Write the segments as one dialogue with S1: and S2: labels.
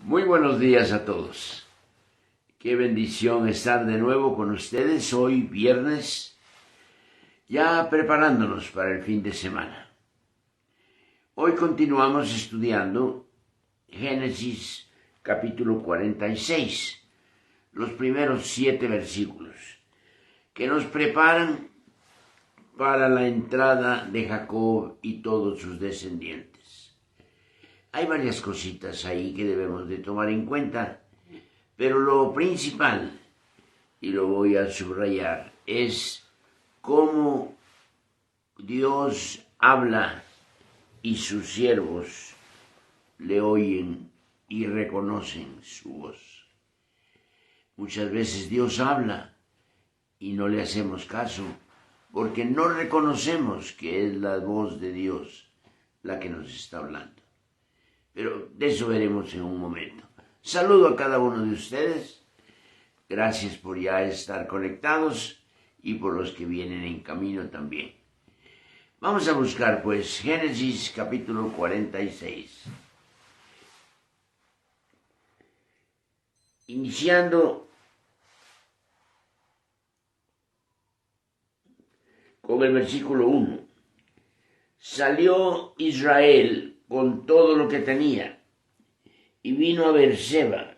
S1: Muy buenos días a todos. Qué bendición estar de nuevo con ustedes hoy viernes, ya preparándonos para el fin de semana. Hoy continuamos estudiando Génesis capítulo 46, los primeros 7 versículos, que nos preparan para la entrada de Jacob y todos sus descendientes. Hay varias cositas ahí que debemos de tomar en cuenta, pero lo principal, y lo voy a subrayar, es cómo Dios habla y sus siervos le oyen y reconocen su voz. Muchas veces Dios habla y no le hacemos caso porque no reconocemos que es la voz de Dios la que nos está hablando. Pero de eso veremos en un momento. Saludo a cada uno de ustedes. Gracias por ya estar conectados y por los que vienen en camino también. Vamos a buscar pues Génesis capítulo 46. Iniciando con el versículo 1. Salió Israel con todo lo que tenía y vino a Beerseba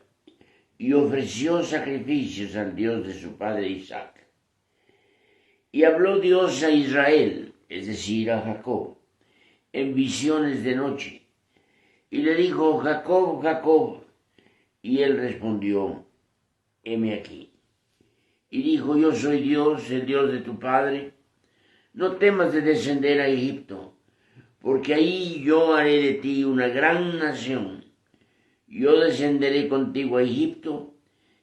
S1: y ofreció sacrificios al Dios de su padre Isaac. Y habló Dios a Israel, es decir, a Jacob, en visiones de noche. Y le dijo, Jacob, Jacob. Y él respondió, heme aquí. Y dijo, yo soy Dios, el Dios de tu padre. No temas de descender a Egipto, porque ahí yo haré de ti una gran nación. Yo descenderé contigo a Egipto,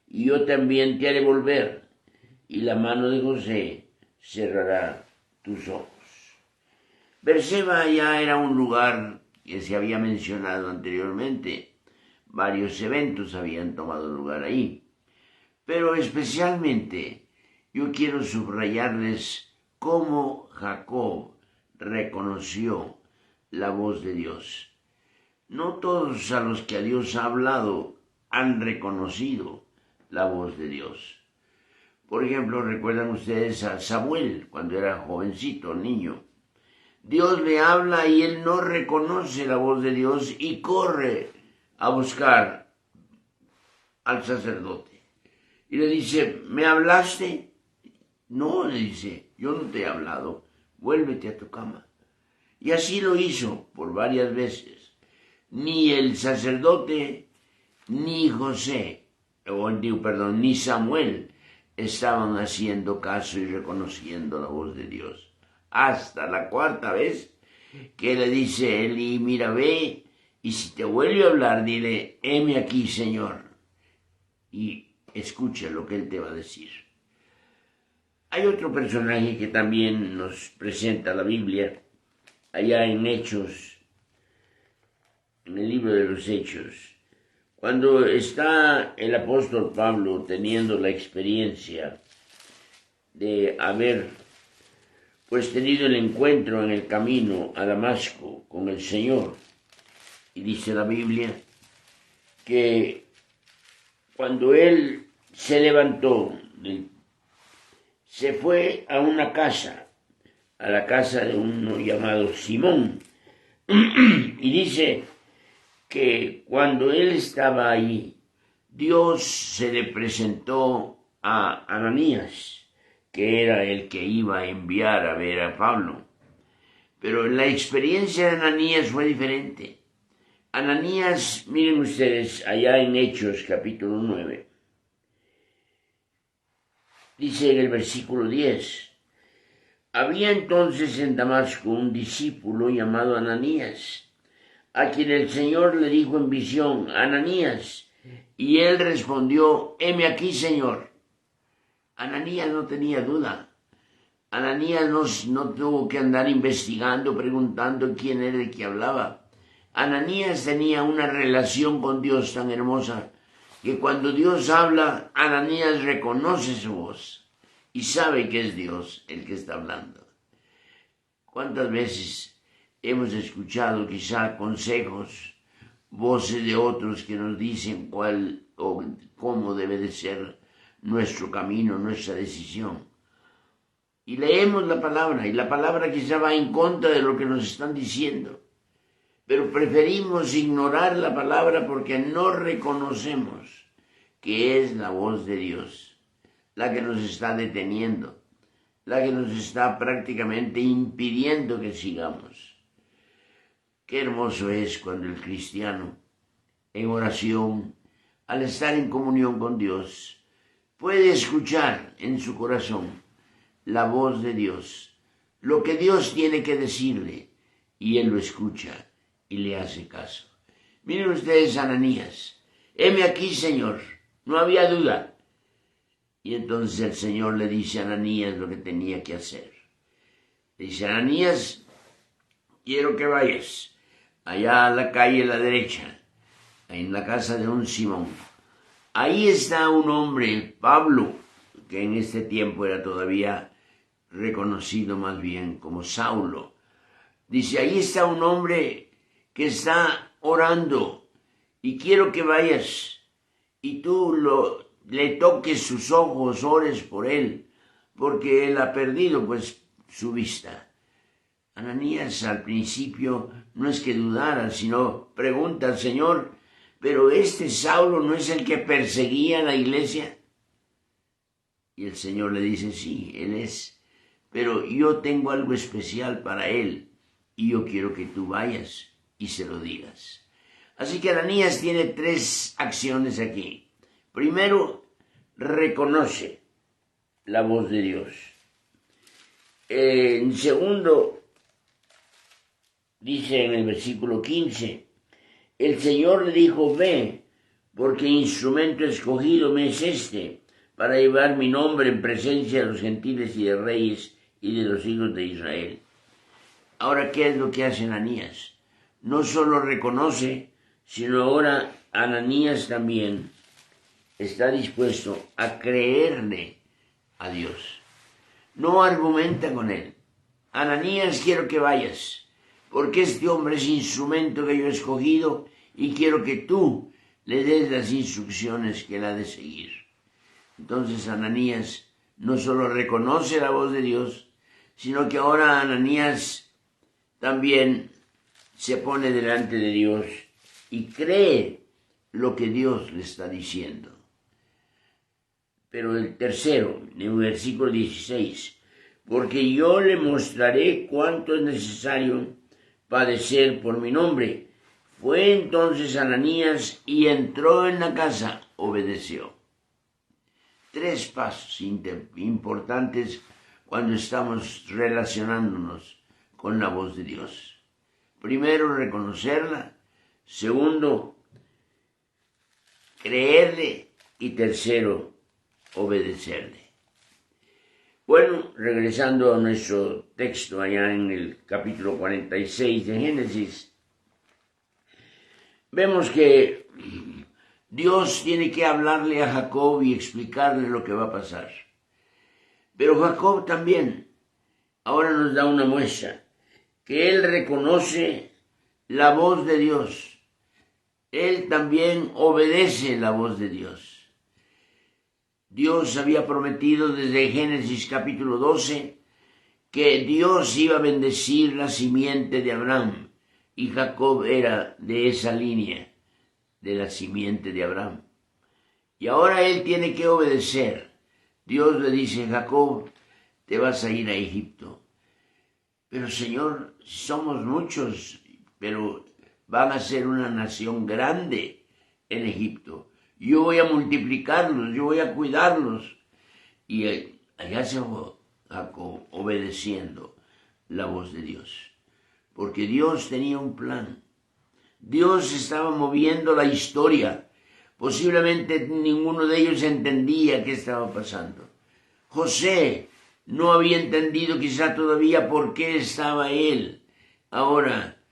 S1: y yo también te haré volver, y la mano de José cerrará tus ojos. Beerseba ya era un lugar que se había mencionado anteriormente. Varios eventos habían tomado lugar ahí. Pero especialmente yo quiero subrayarles cómo Jacob reconoció la voz de Dios. No todos a los que a Dios ha hablado han reconocido la voz de Dios. Por ejemplo, recuerdan ustedes a Samuel cuando era jovencito, niño. Dios le habla y él no reconoce la voz de Dios y corre a buscar al sacerdote. Y le dice, ¿me hablaste? No, le dice, yo no te he hablado, vuélvete a tu cama. Y así lo hizo por varias veces. Ni el sacerdote, ni ni Samuel estaban haciendo caso y reconociendo la voz de Dios. Hasta la cuarta vez que le dice Eli, mira, ve, y si te vuelve a hablar, dile, heme aquí, Señor, y escucha lo que él te va a decir. Hay otro personaje que también nos presenta la Biblia, allá en Hechos, en el libro de los Hechos, cuando está el apóstol Pablo teniendo la experiencia de haber tenido el encuentro en el camino a Damasco con el Señor. Y dice la Biblia que cuando él se levantó, se fue a una casa, a la casa de uno llamado Simón. Y dice que cuando él estaba ahí, Dios se le presentó a Ananías, que era el que iba a enviar a ver a Pablo. Pero la experiencia de Ananías fue diferente. Ananías, miren ustedes, allá en Hechos capítulo 9, dice en el versículo 10, había entonces en Damasco un discípulo llamado Ananías, a quien el Señor le dijo en visión, Ananías, y él respondió, heme aquí, Señor. Ananías no tenía duda. Ananías no tuvo que andar investigando, preguntando quién era el que hablaba. Ananías tenía una relación con Dios tan hermosa que cuando Dios habla, Ananías reconoce su voz y sabe que es Dios el que está hablando. ¿Cuántas veces hemos escuchado quizá consejos voces de otros que nos dicen cuál o cómo debe de ser nuestro camino, nuestra decisión. Y leemos la palabra, y la palabra quizá va en contra de lo que nos están diciendo, pero preferimos ignorar la palabra porque no reconocemos que es la voz de Dios la que nos está deteniendo, la que nos está prácticamente impidiendo que sigamos. Qué hermoso es cuando el cristiano, en oración, al estar en comunión con Dios, puede escuchar en su corazón la voz de Dios, lo que Dios tiene que decirle, y él lo escucha y le hace caso. Miren ustedes a Ananías. Heme aquí, Señor. No había duda. Y entonces el Señor le dice a Ananías lo que tenía que hacer. Le dice, Ananías, quiero que vayas allá a la calle a la derecha, en la casa de un Simón. Ahí está un hombre, Pablo, que en este tiempo era todavía reconocido más bien como Saulo. Dice, ahí está un hombre que está orando y quiero que vayas y tú le toques sus ojos, ores por él, porque él ha perdido pues su vista. Ananías al principio no es que dudara, sino pregunta al Señor, pero este Saulo no es el que perseguía a la iglesia. Y el Señor le dice, sí, él es, pero yo tengo algo especial para él y yo quiero que tú vayas y se lo digas. Así que Ananías tiene 3 acciones aquí. Primero, reconoce la voz de Dios. En segundo, dice en el versículo 15, el Señor le dijo, ve, porque instrumento escogido me es este, para llevar mi nombre en presencia de los gentiles y de reyes y de los hijos de Israel. Ahora, ¿qué es lo que hace Ananías? No solo reconoce, sino ahora Ananías también está dispuesto a creerle a Dios. No argumenta con él. Ananías, quiero que vayas, porque este hombre es instrumento que yo he escogido y quiero que tú le des las instrucciones que él ha de seguir. Entonces Ananías no solo reconoce la voz de Dios, sino que ahora Ananías también se pone delante de Dios y cree lo que Dios le está diciendo. Pero el tercero, en el versículo 16, porque yo le mostraré cuánto es necesario padecer por mi nombre. Fue entonces Ananías y entró en la casa, obedeció. 3 pasos importantes cuando estamos relacionándonos con la voz de Dios. Primero, reconocerla. Segundo, creerle. Y tercero, obedecerle. Bueno, regresando a nuestro texto allá en el capítulo 46 de Génesis, vemos que Dios tiene que hablarle a Jacob y explicarle lo que va a pasar. Pero Jacob también ahora nos da una muestra, que él reconoce la voz de Dios. Él también obedece la voz de Dios. Dios había prometido desde Génesis capítulo 12 que Dios iba a bendecir la simiente de Abraham, y Jacob era de esa línea, de la simiente de Abraham. Y ahora él tiene que obedecer. Dios le dice, Jacob, te vas a ir a Egipto. Pero Señor, somos muchos, pero van a ser una nación grande en Egipto. Yo voy a multiplicarlos, yo voy a cuidarlos. Y allá se fue Jacob obedeciendo la voz de Dios. Porque Dios tenía un plan. Dios estaba moviendo la historia. Posiblemente ninguno de ellos entendía qué estaba pasando. José no había entendido quizá todavía por qué estaba él ahora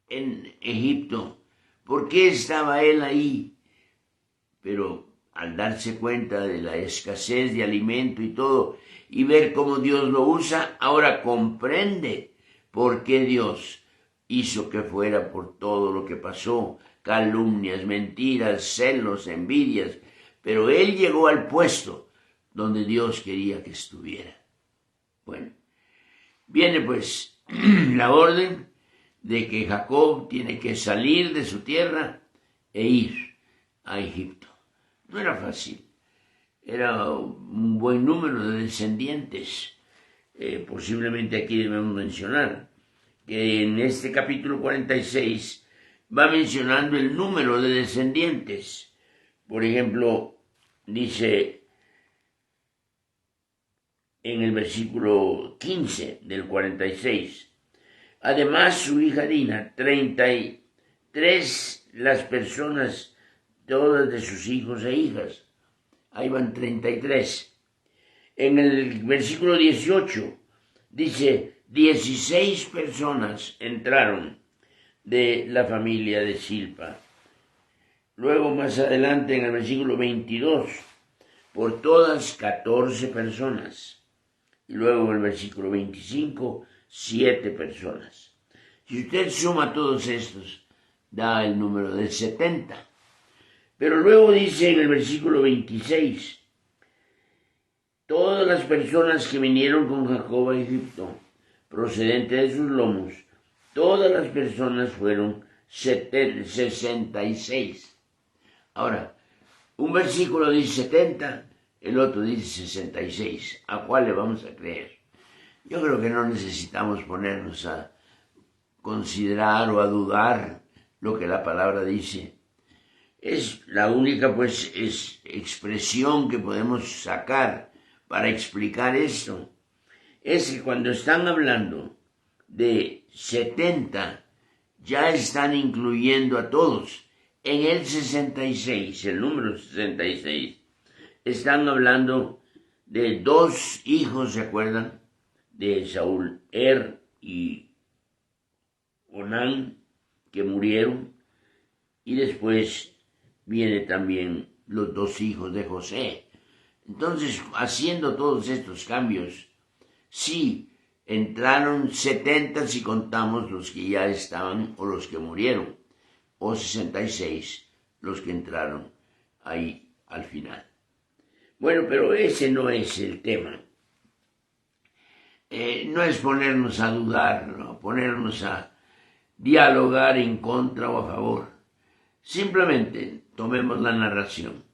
S1: en Egipto. ¿Por qué estaba él ahí? Pero al darse cuenta de la escasez de alimento y todo, y ver cómo Dios lo usa, ahora comprende por qué Dios hizo que fuera por todo lo que pasó calumnias, mentiras, celos, envidias, pero él llegó al puesto donde Dios quería que estuviera. Bueno, viene pues la orden de que Jacob tiene que salir de su tierra e ir a Egipto. No era fácil, era un buen número de descendientes. Posiblemente aquí debemos mencionar que en este capítulo 46 va mencionando el número de descendientes. Por ejemplo, dice en el versículo 15 del 46, además su hija Dina, 33 las personas, todas de sus hijos e hijas. Ahí van 33. En el versículo 18 dice, 16 personas entraron de la familia de Silpa. Luego más adelante en el versículo 22, por todas 14 personas. Y luego en el versículo 25, 7 personas. Si usted suma todos estos, da el número de 70. Pero luego dice en el versículo 26, todas las personas que vinieron con Jacob a Egipto, procedente de sus lomos, todas las personas fueron 66. Ahora, un versículo dice 70, el otro dice 66. ¿A cuál le vamos a creer? Yo creo que no necesitamos ponernos a considerar o a dudar lo que la palabra dice. Es la única expresión que podemos sacar para explicar esto. Es que cuando están hablando de 70, ya están incluyendo a todos. En el 66, el número 66, están hablando de 2 hijos, ¿se acuerdan? De Saúl, y Onán, que murieron, y después viene también los 2 hijos de José. Entonces, haciendo todos estos cambios, sí, entraron 70 si contamos los que ya estaban o los que murieron, o 66 los que entraron ahí al final. Bueno, pero ese no es el tema. No es ponernos a dudar, no, ponernos a dialogar en contra o a favor. Simplemente tomemos la narración.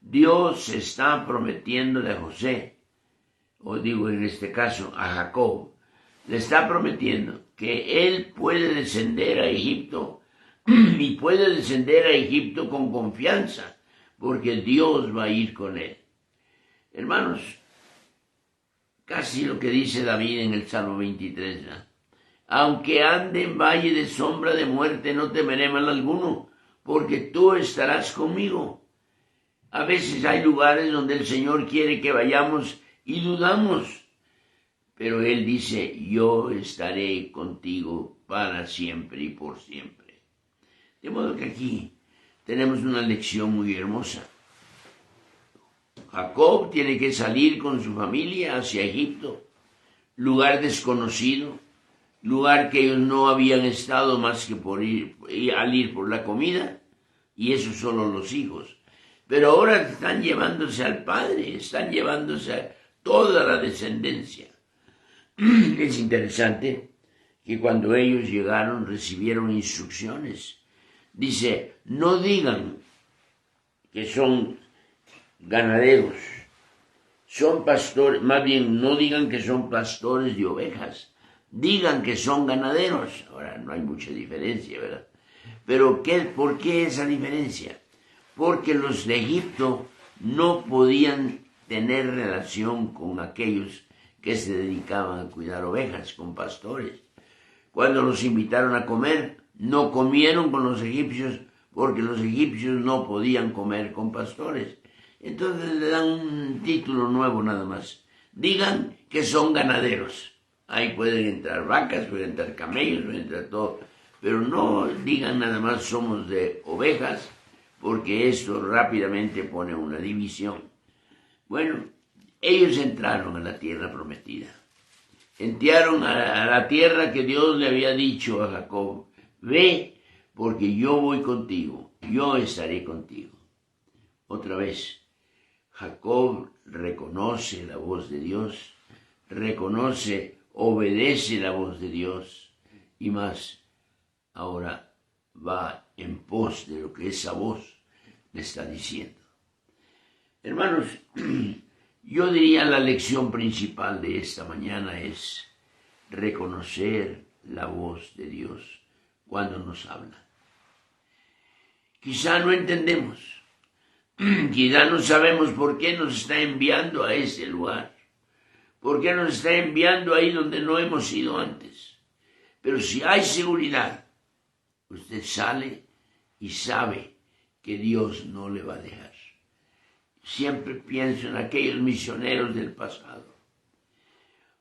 S1: Dios está prometiéndole a José, o digo en este caso a Jacob, le está prometiendo que él puede descender a Egipto y puede descender a Egipto con confianza, porque Dios va a ir con él. Hermanos, casi lo que dice David en el Salmo 23, ¿no? Aunque ande en valle de sombra de muerte, no temeré mal alguno, porque tú estarás conmigo. A veces hay lugares donde el Señor quiere que vayamos y dudamos, pero Él dice, yo estaré contigo para siempre y por siempre. De modo que aquí tenemos una lección muy hermosa. Jacob tiene que salir con su familia hacia Egipto, lugar desconocido, lugar que ellos no habían estado más que al ir por la comida, y eso solo los hijos. Pero ahora están llevándose al padre, están llevándose a toda la descendencia. Es interesante que cuando ellos llegaron recibieron instrucciones. Dice, no digan que son ganaderos, son pastores, más bien no digan que son pastores de ovejas, digan que son ganaderos. Ahora no hay mucha diferencia, ¿verdad? Pero ¿por qué esa diferencia? Porque los de Egipto no podían tener relación con aquellos que se dedicaban a cuidar ovejas, con pastores. Cuando los invitaron a comer, no comieron con los egipcios porque los egipcios no podían comer con pastores. Entonces le dan un título nuevo nada más. Digan que son ganaderos. Ahí pueden entrar vacas, pueden entrar camellos, pueden entrar todo. Pero no digan nada más somos de ovejas, porque esto rápidamente pone una división. Bueno, ellos entraron a la tierra prometida. Entraron a la tierra que Dios le había dicho a Jacob, ve, porque yo voy contigo, yo estaré contigo. Otra vez, Jacob reconoce la voz de Dios, obedece la voz de Dios, y más, ahora va en pos de lo que esa voz le está diciendo. Hermanos, yo diría la lección principal de esta mañana es reconocer la voz de Dios cuando nos habla. Quizá no entendemos, quizá no sabemos por qué nos está enviando a ese lugar, por qué nos está enviando ahí donde no hemos ido antes. Pero si hay seguridad, usted sale y sabe que Dios no le va a dejar. Siempre pienso en aquellos misioneros del pasado,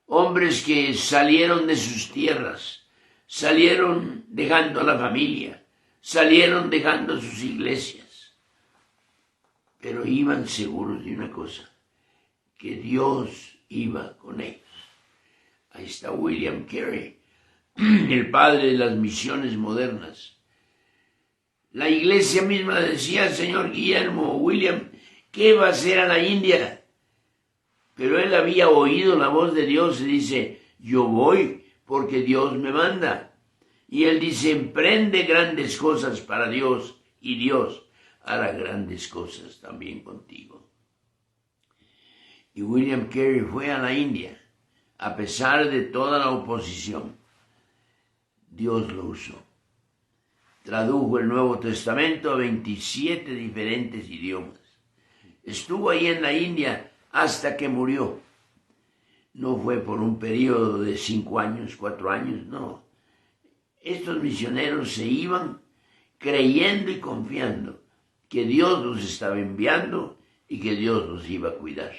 S1: hombres que salieron de sus tierras, salieron dejando a la familia, salieron dejando sus iglesias, pero iban seguros de una cosa, que Dios iba con ellos. Ahí está William Carey, el padre de las misiones modernas. La iglesia misma decía al señor Guillermo, William, ¿qué va a hacer a la India? Pero él había oído la voz de Dios y dice, yo voy porque Dios me manda. Y él dice, emprende grandes cosas para Dios y Dios hará grandes cosas también contigo. Y William Carey fue a la India, a pesar de toda la oposición. Dios lo usó. Tradujo el Nuevo Testamento a 27 diferentes idiomas. Estuvo ahí en la India hasta que murió. No fue por un periodo de 5 años, 4 años, no. Estos misioneros se iban creyendo y confiando que Dios los estaba enviando y que Dios los iba a cuidar.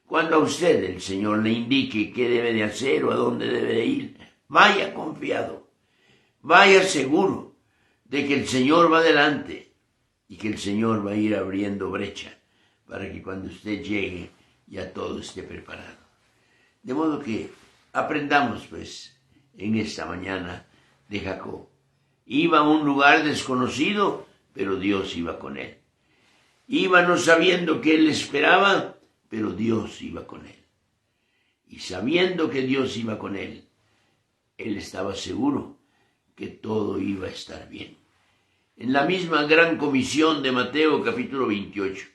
S1: Cuando a usted el Señor le indique qué debe de hacer o a dónde debe de ir, vaya confiado, vaya seguro de que el Señor va adelante y que el Señor va a ir abriendo brecha para que cuando usted llegue ya todo esté preparado. De modo que aprendamos pues en esta mañana de Jacob. Iba a un lugar desconocido, pero Dios iba con él. Iba no sabiendo que él esperaba, pero Dios iba con él. Y sabiendo que Dios iba con él, él estaba seguro que todo iba a estar bien. En la misma gran comisión de Mateo capítulo 28,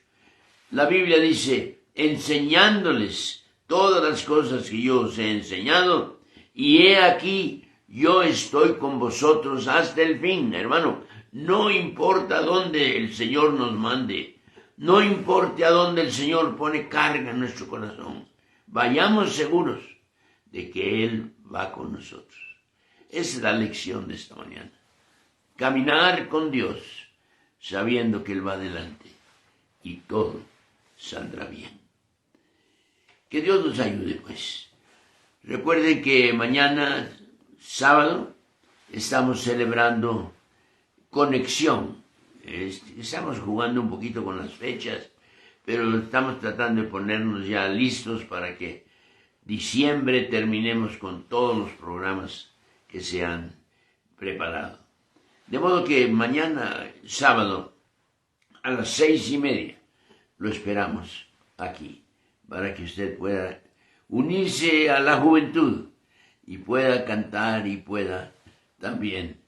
S1: la Biblia dice, enseñándoles todas las cosas que yo os he enseñado, y he aquí, yo estoy con vosotros hasta el fin. Hermano, no importa dónde el Señor nos mande, no importa a dónde el Señor pone carga en nuestro corazón, vayamos seguros de que Él va con nosotros. Esa es la lección de esta mañana. Caminar con Dios, sabiendo que Él va adelante y todo saldrá bien. Que Dios nos ayude, pues. Recuerden que mañana, sábado, estamos celebrando Conexión. Estamos jugando un poquito con las fechas, pero estamos tratando de ponernos ya listos para que diciembre terminemos con todos los programas que se han preparado. De modo que mañana, sábado, a las 6:30, lo esperamos aquí, para que usted pueda unirse a la juventud y pueda cantar y pueda también,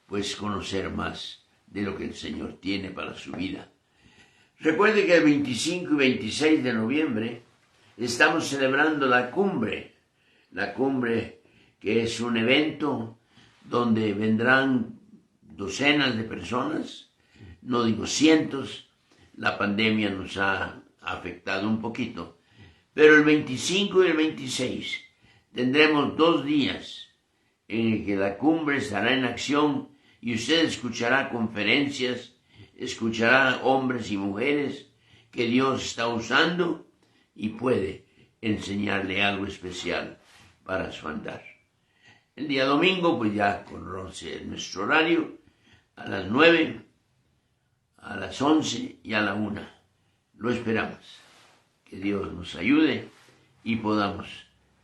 S1: pues, conocer más de lo que el Señor tiene para su vida. Recuerde que el 25 y 26 de noviembre estamos celebrando la cumbre que es un evento donde vendrán docenas de personas, no digo cientos. La pandemia nos ha afectado un poquito, pero el 25 y el 26 tendremos 2 días en el que la cumbre estará en acción y usted escuchará conferencias, escuchará hombres y mujeres que Dios está usando y puede enseñarle algo especial para su andar. El día domingo, pues ya conoce nuestro horario, a las 9, a las 11 y a la 1. Lo esperamos. Que Dios nos ayude y podamos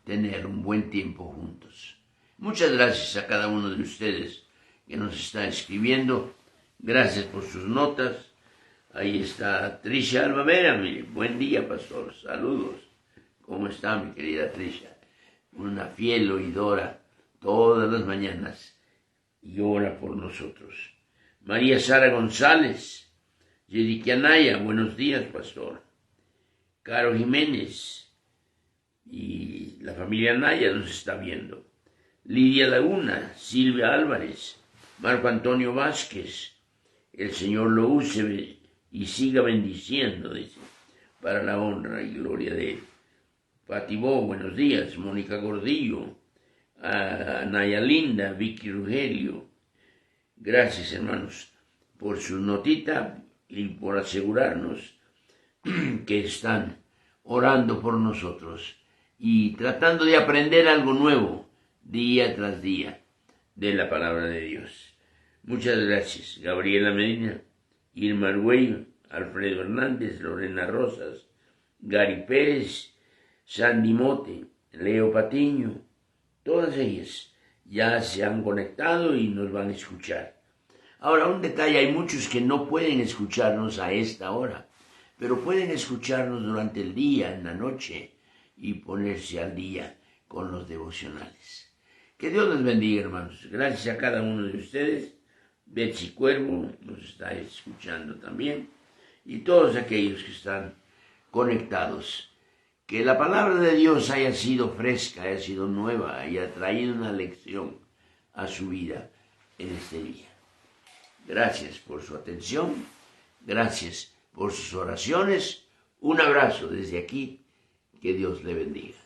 S1: tener un buen tiempo juntos. Muchas gracias a cada uno de ustedes que nos está escribiendo. Gracias por sus notas. Ahí está Trisha Albavera. Buen día, pastor. Saludos. ¿Cómo está, mi querida Trisha? Una fiel oidora todas las mañanas y ora por nosotros. María Sara González. Yerique Anaya. Buenos días, pastor. Caro Jiménez. Y la familia Anaya nos está viendo. Lidia Laguna. Silvia Álvarez. Marco Antonio Vázquez. El Señor lo use y siga bendiciendo, dice, para la honra y gloria de Él. Patibó, buenos días. Mónica Gordillo, Anaya Linda, Vicky Rugelio. Gracias, hermanos, por su notita y por asegurarnos que están orando por nosotros y tratando de aprender algo nuevo día tras día de la palabra de Dios. Muchas gracias. Gabriela Medina, Irma Arguello, Alfredo Hernández, Lorena Rosas, Gary Pérez, Sandy Mote, Leo Patiño, todas ellas ya se han conectado y nos van a escuchar. Ahora, un detalle, hay muchos que no pueden escucharnos a esta hora, pero pueden escucharnos durante el día, en la noche, y ponerse al día con los devocionales. Que Dios les bendiga, hermanos. Gracias a cada uno de ustedes. Betsy Cuervo nos está escuchando también. Y todos aquellos que están conectados. Que la palabra de Dios haya sido fresca, haya sido nueva, haya traído una lección a su vida en este día. Gracias por su atención. Gracias por sus oraciones. Un abrazo desde aquí. Que Dios le bendiga.